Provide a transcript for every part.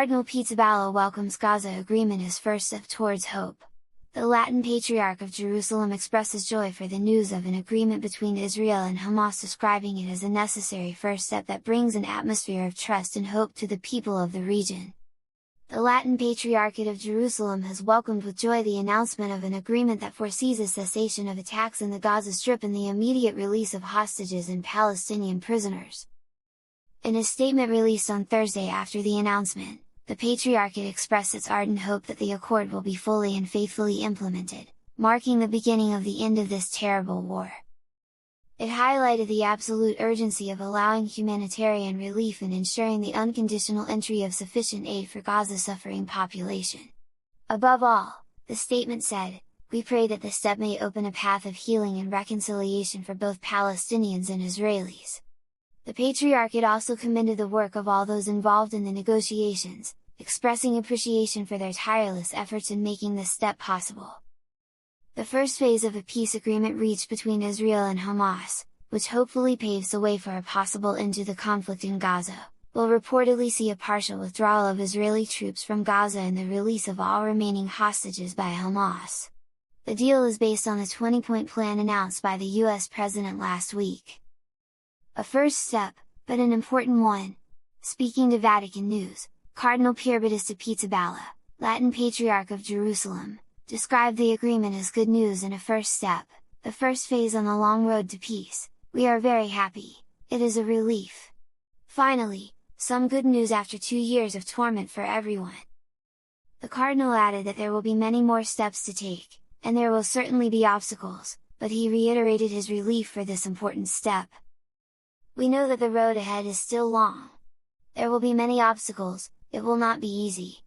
Cardinal Pizzaballa welcomes Gaza agreement as first step towards hope. The Latin Patriarch of Jerusalem expresses joy for the news of an agreement between Israel and Hamas, describing it as a necessary first step that brings an atmosphere of trust and hope to the people of the region. The Latin Patriarchate of Jerusalem has welcomed with joy the announcement of an agreement that foresees a cessation of attacks in the Gaza Strip and the immediate release of hostages and Palestinian prisoners. In a statement released on Thursday after the announcement, the Patriarchate expressed its ardent hope that the accord will be fully and faithfully implemented, marking the beginning of the end of this terrible war. It highlighted the absolute urgency of allowing humanitarian relief and ensuring the unconditional entry of sufficient aid for Gaza's suffering population. Above all, the statement said, "We pray that this step may open a path of healing and reconciliation for both Palestinians and Israelis." The Patriarchate also commended the work of all those involved in the negotiations, expressing appreciation for their tireless efforts in making this step possible. The first phase of a peace agreement reached between Israel and Hamas, which hopefully paves the way for a possible end to the conflict in Gaza, will reportedly see a partial withdrawal of Israeli troops from Gaza and the release of all remaining hostages by Hamas. The deal is based on the 20-point plan announced by the US President last week. A first step, but an important one. Speaking to Vatican News, Cardinal Pizzaballa, Latin Patriarch of Jerusalem, described the agreement as good news and a first step, the first phase on the long road to peace. "We are very happy, it is a relief. Finally, some good news after 2 years of torment for everyone." The Cardinal added that there will be many more steps to take, and there will certainly be obstacles, but he reiterated his relief for this important step. "We know that the road ahead is still long. There will be many obstacles, it will not be easy.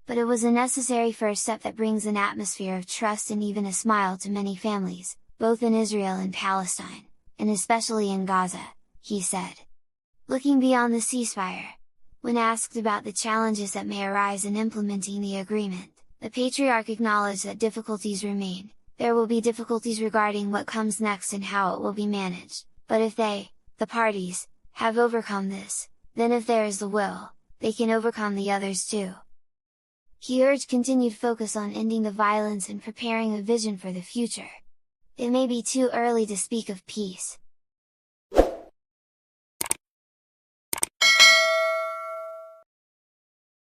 But it was a necessary first step that brings an atmosphere of trust and even a smile to many families, both in Israel and Palestine, and especially in Gaza," he said. Looking beyond the ceasefire, when asked about the challenges that may arise in implementing the agreement, the Patriarch acknowledged that difficulties remain. "There will be difficulties regarding what comes next and how it will be managed, but if they, the parties, have overcome this, then if there is the will, they can overcome the others too." He urged continued focus on ending the violence and preparing a vision for the future. "It may be too early to speak of peace,